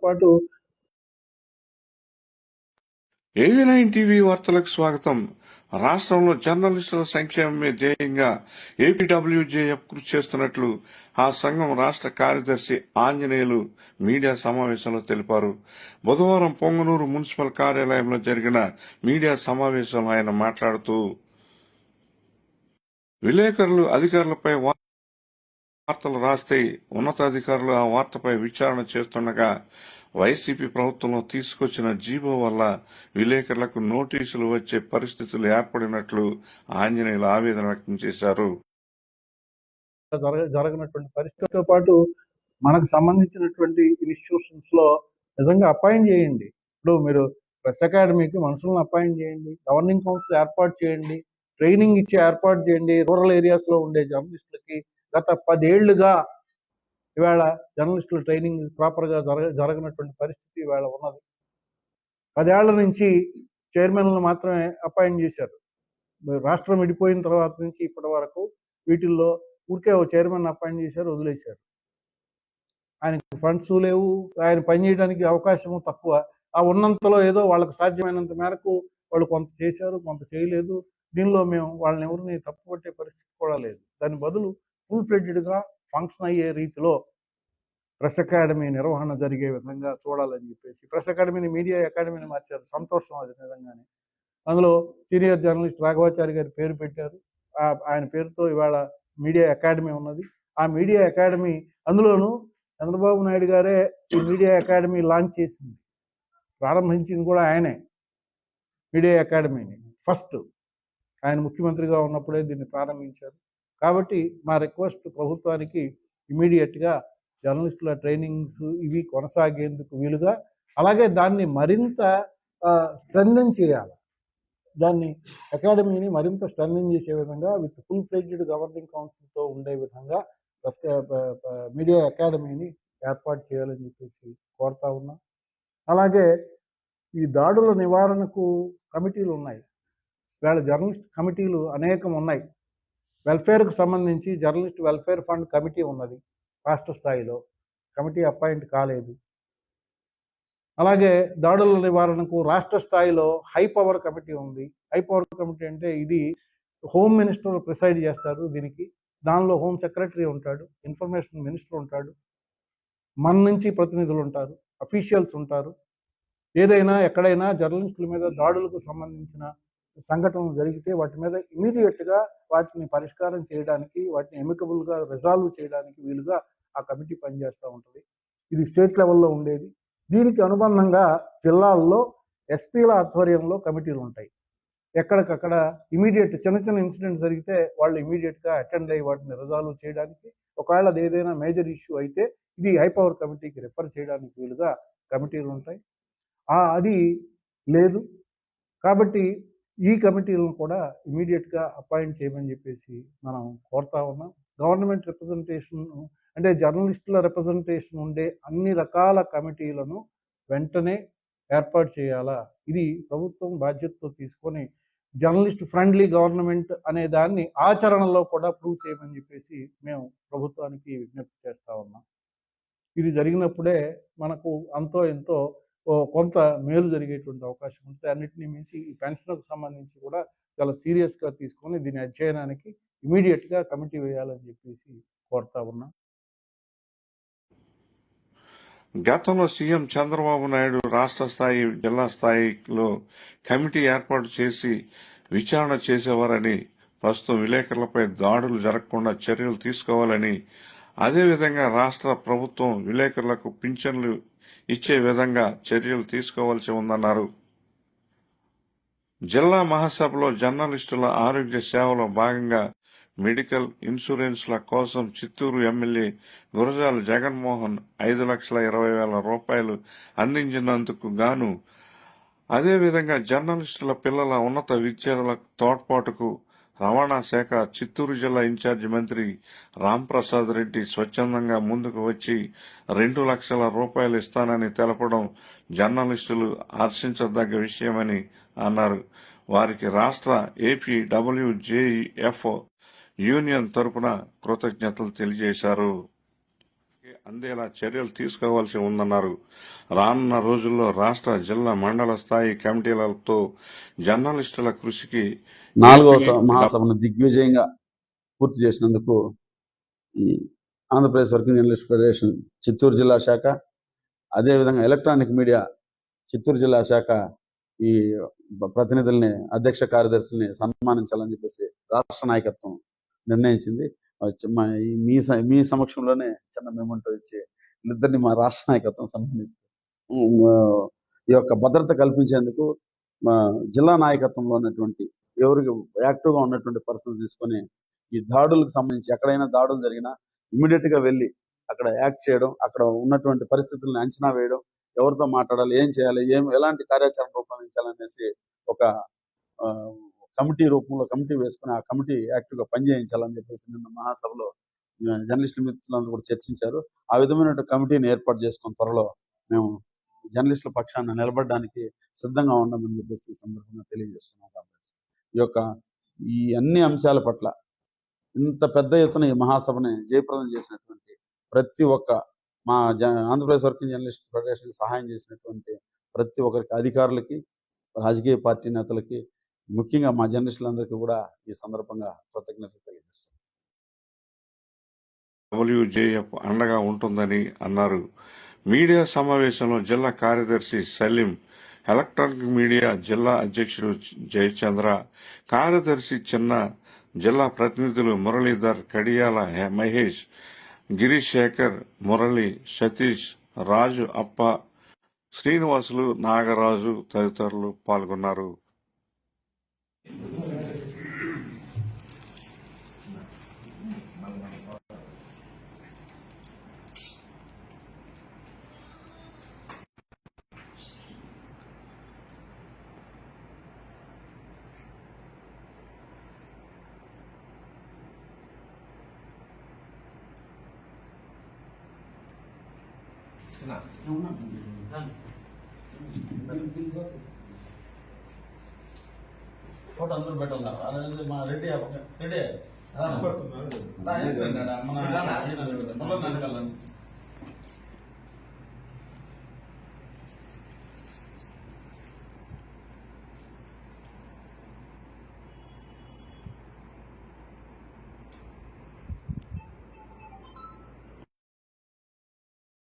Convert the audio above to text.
పాటు AV9 TV వార్తలకు స్వాగతం. రాష్ట్రంలో జర్నలిస్టుల సంక్షేమమే ధ్యేయంగా ఏపీడబ్ల్యూజేఎఫ్ కృషి చేస్తున్నట్లు ఆ సంఘం రాష్ట్ర కార్యదర్శి ఆంజనేయులు మీడియా సమావేశంలో తెలిపారు. బుధవారం పొంగనూరు మున్సిపల్ కార్యాలయంలో జరిగిన మీడియా సమావేశంలో ఆయన మాట్లాడుతూ, విలేకరులు అధికారులపై వార్తలు రాస్తే ఉన్నతాధికారులు ఆ వార్తపై విచారణ చేస్తుండగా వైసీపీ ప్రభుత్వంలో తీసుకొచ్చిన జీవో వల్ల విలేకరులకు నోటీసులు వచ్చే పరిస్థితులు ఏర్పడినట్లు ఆంజనేయులు ఆవేదన వ్యక్తం చేశారు. జరగనటువంటి పరిస్థితితో పాటు మనకు సంబంధించినటువంటి ఇన్స్టిట్యూషన్స్ లో నిజంగా అపాయింట్ చేయండి. ఇప్పుడు మీరు ప్రెస్ అకాడమీకి మనుషులను అపాయింట్ చేయండి, గవర్నింగ్ కౌన్సిల్ ఏర్పాటు చేయండి, ట్రైనింగ్ ఇచ్చి ఏర్పాటు చేయండి. రూరల్ ఏరియాస్ లో ఉండే జర్నలిస్టులకి గత 10 ఏళ్లుగా ఇవాళ జర్నలిస్టుల ట్రైనింగ్ ప్రాపర్గా జరగనటువంటి పరిస్థితి ఇవాళ ఉన్నది. 10 ఏళ్ల నుంచి చైర్మన్లను మాత్రమే అపాయింట్ చేశారు. రాష్ట్రం విడిపోయిన తర్వాత నుంచి ఇప్పటి వరకు వీటిల్లో ఊరికే ఓ చైర్మన్ అపాయింట్ చేశారు, వదిలేశారు. ఆయనకి ఫండ్స్ లేవు, ఆయన పనిచేయడానికి అవకాశము తక్కువ. ఆ ఉన్నంతలో ఏదో వాళ్ళకు సాధ్యమైనంత మేరకు వాళ్ళు కొంత చేశారు, కొంత చేయలేదు. దీనిలో మేము వాళ్ళని ఎవరిని తప్పుపట్టే పరిస్థితి కూడా లేదు. దాని బదులు ఫుల్ ఫ్లెడ్జ్డ్గా ఫంక్షన్ అయ్యే రీతిలో ప్రెస్ అకాడమీ నిర్వహణ జరిగే విధంగా చూడాలని చెప్పేసి ప్రెస్ అకాడమీని మీడియా అకాడమీని మార్చారు. సంతోషం అది నిజంగానే. అందులో సీనియర్ జర్నలిస్ట్ రాఘవాచారి గారి పేరు పెట్టారు. ఆయన పేరుతో ఇవాళ మీడియా అకాడమీ ఉన్నది. ఆ మీడియా అకాడమీ, అందులోనూ చంద్రబాబు నాయుడు గారే ఈ మీడియా అకాడమీ లాంచ్ చేసింది, ప్రారంభించింది కూడా ఆయనే. మీడియా అకాడమీని ఫస్ట్ ఆయన ముఖ్యమంత్రిగా ఉన్నప్పుడే దీన్ని ప్రారంభించారు. కాబట్టి మా రిక్వెస్ట్ ప్రభుత్వానికి ఇమీడియట్గా జర్నలిస్టుల ట్రైనింగ్స్ ఇవి కొనసాగేందుకు వీలుగా, అలాగే దాన్ని మరింత స్ట్రెంథెన్ చేయాలి. దాన్ని అకాడమీని మరింత స్ట్రెంథెన్ చేసే విధంగా విత్ ఫుల్ ఫ్లెడ్జ్డ్ గవర్నింగ్ కౌన్సిల్తో ఉండే విధంగా మీడియా అకాడమీని ఏర్పాటు చేయాలని చెప్పేసి కోరుతా ఉన్నాం. అలాగే ఈ దాడుల నివారణకు కమిటీలు ఉన్నాయి. వేళ జర్నలిస్ట్ కమిటీలు అనేకం ఉన్నాయి. వెల్ఫేర్కు సంబంధించి జర్నలిస్ట్ వెల్ఫేర్ ఫండ్ కమిటీ ఉన్నది, రాష్ట్ర స్థాయిలో కమిటీ అపాయింట్ కాలేదు. అలాగే దాడుల నివారణకు రాష్ట్ర స్థాయిలో హై పవర్ కమిటీ ఉంది. హై పవర్ కమిటీ అంటే ఇది హోమ్ మినిస్టర్ ప్రిసైడ్ చేస్తారు దీనికి. దానిలో హోమ్ సెక్రటరీ ఉంటాడు, ఇన్ఫర్మేషన్ మినిస్టర్ ఉంటాడు, మన నుంచి ప్రతినిధులు ఉంటారు, అఫీషియల్స్ ఉంటారు. ఏదైనా ఎక్కడైనా జర్నలిస్టుల మీద దాడులకు సంబంధించిన సంఘటనలు జరిగితే వాటి మీద ఇమీడియట్గా వాటిని పరిష్కారం చేయడానికి, వాటిని ఎమికబుల్గా రిజాల్వ్ చేయడానికి వీలుగా ఆ కమిటీ పనిచేస్తూ ఉంటుంది. ఇది స్టేట్ లెవెల్లో ఉండేది. దీనికి అనుబంధంగా జిల్లాల్లో ఎస్పీల ఆధ్వర్యంలో కమిటీలు ఉంటాయి. ఎక్కడికక్కడ ఇమీడియట్ చిన్న చిన్న ఇన్సిడెంట్ జరిగితే వాళ్ళు ఇమీడియట్గా అటెండ్ అయ్యి వాటిని రిజాల్వ్ చేయడానికి, ఒకవేళ అది ఏదైనా మేజర్ ఇష్యూ అయితే ఇది హై పవర్ కమిటీకి రిఫర్ చేయడానికి వీలుగా కమిటీలు ఉంటాయి. అది లేదు కాబట్టి ఈ కమిటీలను కూడా ఇమీడియట్గా అపాయింట్ చేయమని చెప్పేసి మనం కోరుతా ఉన్నాం. గవర్నమెంట్ రిప్రజెంటేషన్ అంటే జర్నలిస్టుల రిప్రజెంటేషన్ ఉండే అన్ని రకాల కమిటీలను వెంటనే ఏర్పాటు చేయాలా. ఇది ప్రభుత్వం బాధ్యతతో తీసుకొని జర్నలిస్ట్ ఫ్రెండ్లీ గవర్నమెంట్ అనే దాన్ని ఆచరణలో కూడా ప్రూవ్ చేయమని చెప్పేసి మేము ప్రభుత్వానికి విజ్ఞప్తి చేస్తూ ఉన్నాం. ఇది జరిగినప్పుడే మనకు అంతో ఎంతో కొంత మేలు జరిగేటువంటి అవకాశం ఉంటుంది. అన్నిటినీ మించి ఈ పెన్షన్కు సంబంధించి కూడా చాలా సీరియస్గా తీసుకొని దీని అధ్యయనానికి ఇమీడియట్గా కమిటీ వేయాలని చెప్పేసి కోరుతా ఉన్నాం. గతంలో సీఎం చంద్రబాబు నాయుడు రాష్ట్ర స్థాయి, జిల్లా స్థాయిలో కమిటీ ఏర్పాటు చేసి విచారణ చేసేవారని, ప్రస్తుతం విలేకరులపై దాడులు జరగకుండా చర్యలు తీసుకోవాలని, అదేవిధంగా రాష్ట్ర ప్రభుత్వం విలేకరులకు పింఛన్లు ఇచ్చే విధంగా చర్యలు తీసుకోవాల్సి ఉందన్నారు. జిల్లా మహాసభలో జర్నలిస్టుల ఆరోగ్య సేవలో భాగంగా మెడికల్ ఇన్సూరెన్స్ల కోసం చిత్తూరు ఎమ్మెల్యే గురజాల జగన్మోహన్ 5,20,000 రూపాయలు అందించినందుకు గాను, అదేవిధంగా జర్నలిస్టుల పిల్లల ఉన్నత విద్యల తోడ్పాటుకు రవాణా శాఖ చిత్తూరు జిల్లా ఇన్ఛార్జి మంత్రి రాంప్రసాద్ రెడ్డి స్వచ్ఛందంగా ముందుకు వచ్చి 2 లక్షల రూపాయలు ఇస్తానని తెలపడం జర్నలిస్టులు హర్షించదగ్గ విషయమని అన్నారు. వారికి రాష్ట్ర ఏపీడబ్ల్యూజేఎఫ్ యూనియన్ తరపున కృతజ్ఞతలు తెలియజేశారు. అందేలా చర్యలు తీసుకోవాల్సి ఉందన్నారు. రానున్న రోజుల్లో రాష్ట్ర, జిల్లా, మండల స్థాయి కమిటీలతో జర్నలిస్టుల కృషికి 4వ మహాసభను దిగ్విజయంగా పూర్తి చేసినందుకు ఈ Andhra Pradesh working journalist federation Chittoor జిల్లా శాఖ, అదేవిధంగా ఎలక్ట్రానిక్ మీడియా చిత్తూరు జిల్లా శాఖ ఈ ప్రతినిధుల్ని, అధ్యక్ష కార్యదర్శుల్ని సన్మానించాలని చెప్పేసి రాష్ట్ర నాయకత్వం నిర్ణయించింది. మీ సమక్షంలోనే చిన్న మెమెంటో ఇచ్చి వీళ్ళిద్దరిని మా రాష్ట్ర నాయకత్వం సన్మానిస్తుంది. ఈ యొక్క భద్రత కల్పించేందుకు మా జిల్లా నాయకత్వంలో ఉన్నటువంటి ఎవరికి యాక్టివ్గా ఉన్నటువంటి పర్సన్స్ తీసుకొని ఈ దాడులకు సంబంధించి ఎక్కడైనా దాడులు జరిగినా ఇమీడియట్ గా వెళ్ళి అక్కడ యాక్ట్ చేయడం, అక్కడ ఉన్నటువంటి పరిస్థితులను అంచనా వేయడం, ఎవరితో మాట్లాడాలి, ఏం చేయాలి, ఎలాంటి కార్యాచరణ రూపొందించాలనేసి ఒక కమిటీ రూపంలో కమిటీ వేసుకుని ఆ కమిటీ యాక్టివ్ గా పనిచేయించాలని చెప్పేసి నిన్న మహాసభలో జర్నలిస్టుల మిత్రులందరూ కూడా చర్చించారు. ఆ విధమైన కమిటీని ఏర్పాటు చేసుకున్న త్వరలో మేము జర్నలిస్టుల పక్షాన నిలబడడానికి సిద్ధంగా ఉండమని చెప్పేసి ఈ సందర్భంగా తెలియజేస్తున్నాం. కాబట్టి ఈ అన్ని అంశాల పట్ల ఇంత పెద్ద ఎత్తున ఈ మహాసభని జయప్రదం చేసినటువంటి ప్రతి ఒక్క మా ఆంధ్రప్రదేశ్ వర్కింగ్ జర్నలిస్ట్ ఫెడరేషన్ సహాయం చేసినటువంటి ప్రతి ఒక్కరికి, అధికారులకి, రాజకీయ పార్టీ నేతలకి, ముఖ్యంగా మా జర్నలిస్టులందరికీ కూడా ఈ సందర్భంగా కృతజ్ఞతలు తెలియజేస్తున్నాం. WJF అండగా ఉంటుందని అన్నారు. మీడియా సమావేశంలో జిల్లా కార్యదర్శి సలీం, ఎలక్ట్రానిక్ మీడియా జిల్లా అధ్యక్షుడు జయచంద్ర, కార్యదర్శి చిన్న, జిల్లా ప్రతినిధులు మురళీధర్, కడియాల మహేష్, గిరీష్ శేఖర్, మురళి, సతీష్, రాజు, అప్ప, శ్రీనివాసులు, నాగరాజు తదితరులు పాల్గొన్నారు. ఫోటో అందరూ పెట్టాలి. అనేది మా రెడ్డి రెడ్డి మన